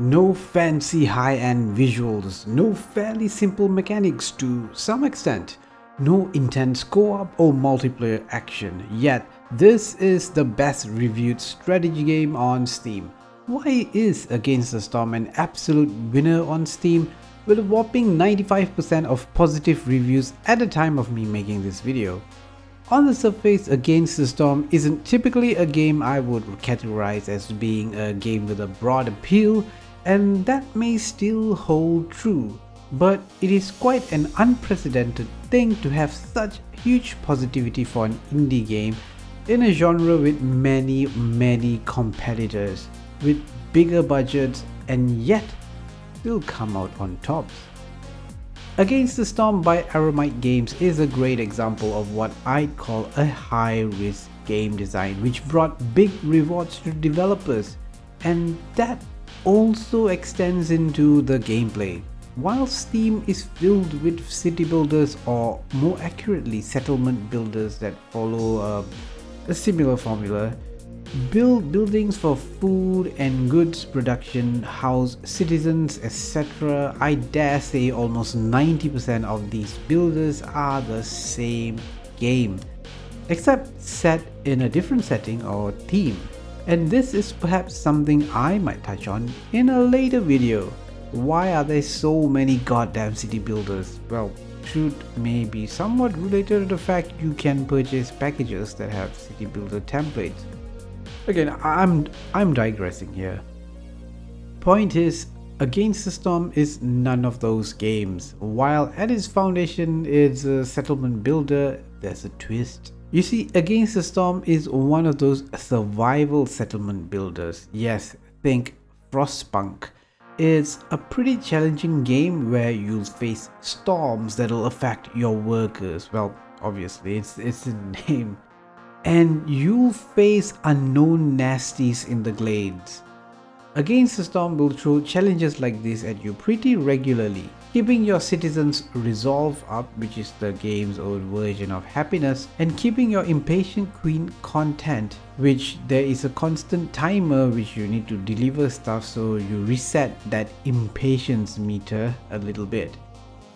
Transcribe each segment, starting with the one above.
No fancy high-end visuals, no fairly simple mechanics to some extent, no intense co-op or multiplayer action, yet this is the best reviewed strategy game on Steam. Why is Against the Storm an absolute winner on Steam with a whopping 95% of positive reviews at the time of me making this video? On the surface, Against the Storm isn't typically a game I would categorize as being a game with a broad appeal, and that may still hold true, but it is quite an unprecedented thing to have such huge positivity for an indie game in a genre with many competitors, with bigger budgets, and yet still come out on top. Against the Storm by Aramite Games is a great example of what I'd call a high-risk game design which brought big rewards to developers, and that also extends into the gameplay. While Steam is filled with city builders, or more accurately settlement builders that follow a similar formula, build buildings for food and goods production, house citizens, etc. I dare say almost 90% of these builders are the same game, except set in a different setting or theme. And this is perhaps something I might touch on in a later video. Why are there so many goddamn city builders? Well, truth may be somewhat related to the fact you can purchase packages that have city builder templates. Again, I'm digressing here. Point is, Against the Storm is none of those games. While at its foundation it's a settlement builder, there's a twist. You see, Against the Storm is one of those survival settlement builders. Yes, think Frostpunk. It's a pretty challenging game where you'll face storms that'll affect your workers. Well, obviously, it's the name. And you'll face unknown nasties in the glades. Against the Storm will throw challenges like this at you pretty regularly, keeping your citizens' resolve up, which is the game's own version of happiness, and keeping your impatient queen content, which there is a constant timer which you need to deliver stuff, so you reset that impatience meter a little bit.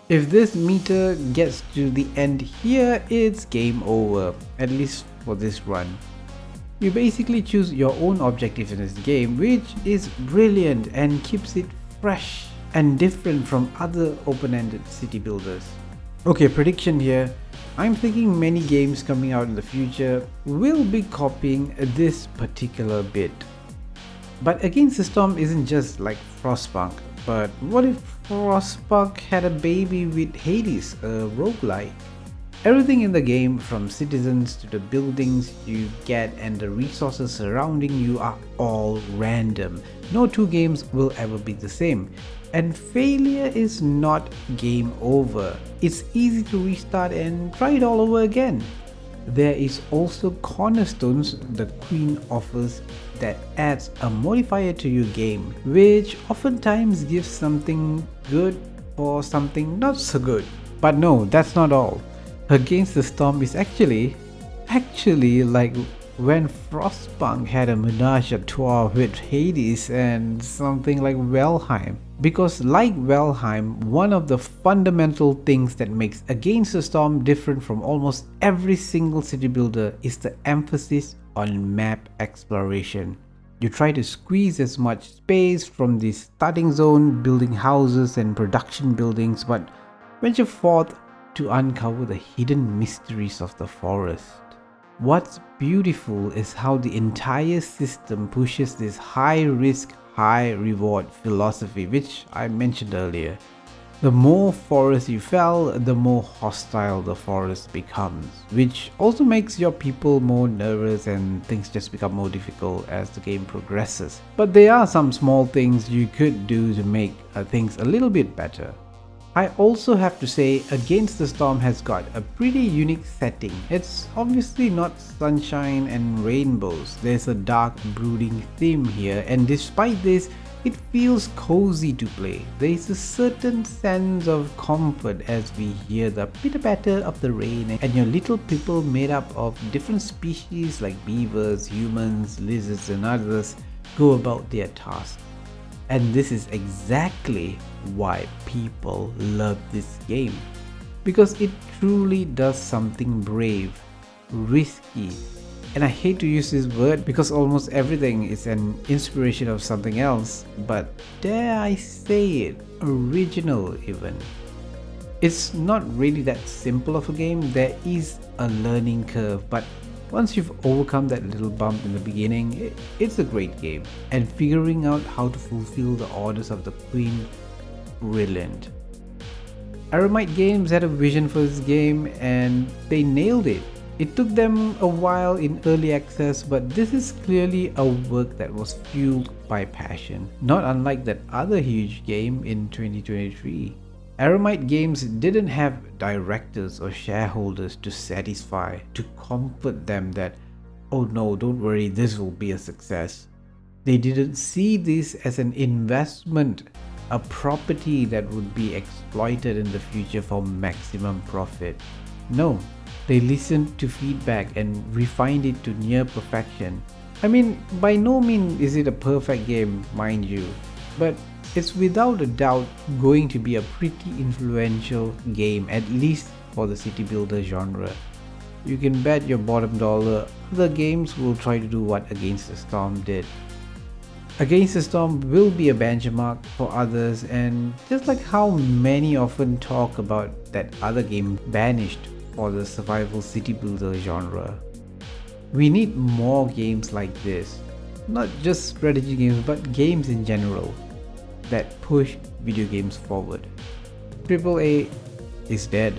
If this meter gets to the end here, it's game over, at least for this run. You basically choose your own objectives in this game, which is brilliant and keeps it fresh and different from other open-ended city builders. Okay, prediction here. I'm thinking many games coming out in the future will be copying this particular bit. But Against the Storm isn't just like Frostpunk. But what if Frostpunk had a baby with Hades, a roguelike? Everything in the game, from citizens to the buildings you get and the resources surrounding you, are all random. No two games will ever be the same. And failure is not game over. It's easy to restart and try it all over again. There is also cornerstones the Queen offers that adds a modifier to your game, which oftentimes gives something good for something not so good. But no, that's not all. Against the Storm is actually like when Frostpunk had a menage a trois with Hades and something like Valheim. Because like Valheim, one of the fundamental things that makes Against the Storm different from almost every single city builder is the emphasis on map exploration. You try to squeeze as much space from the starting zone, building houses and production buildings, but venture forth to uncover the hidden mysteries of the forest. What's beautiful is how the entire system pushes this high risk, high reward philosophy, which I mentioned earlier. The more forest you fell, the more hostile the forest becomes, which also makes your people more nervous and things just become more difficult as the game progresses. But there are some small things you could do to make things a little bit better. I also have to say, Against the Storm has got a pretty unique setting. It's obviously not sunshine and rainbows. There's a dark, brooding theme here, and despite this, it feels cozy to play. There's a certain sense of comfort as we hear the pitter-patter of the rain and your little people made up of different species like beavers, humans, lizards and others go about their tasks. And this is exactly why people love this game. Because it truly does something brave, risky, and I hate to use this word because almost everything is an inspiration of something else, but dare I say it, original even. It's not really that simple of a game. There is a learning curve, but once you've overcome that little bump in the beginning, it's a great game. And figuring out how to fulfill the orders of the queen, brilliant. Aramite Games had a vision for this game and they nailed it. It took them a while in early access, but this is clearly a work that was fueled by passion, not unlike that other huge game in 2023. Aramite Games didn't have directors or shareholders to satisfy, to comfort them that, oh no, don't worry, this will be a success. They didn't see this as an investment, a property that would be exploited in the future for maximum profit. No, they listened to feedback and refined it to near perfection. I mean, by no means is it a perfect game, mind you, but it's without a doubt going to be a pretty influential game, at least for the city builder genre. You can bet your bottom dollar other games will try to do what Against the Storm did. Against the Storm will be a benchmark for others, and just like how many often talk about that other game banished for the survival city builder genre. We need more games like this, not just strategy games but games in general that push video games forward. AAA is dead.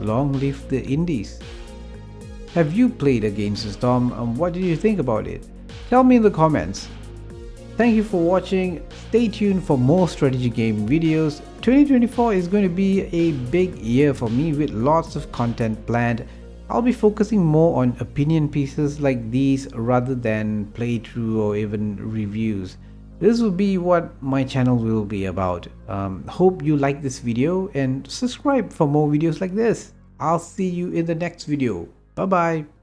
Long live the indies. Have you played Against the Storm and what did you think about it? Tell me in the comments. Thank you for watching. Stay tuned for more strategy game videos. 2024 is going to be a big year for me with lots of content planned. I'll be focusing more on opinion pieces like these rather than playthrough or even reviews. This will be what my channel will be about. Hope you like this video and subscribe for more videos like this. I'll see you in the next video. Bye bye.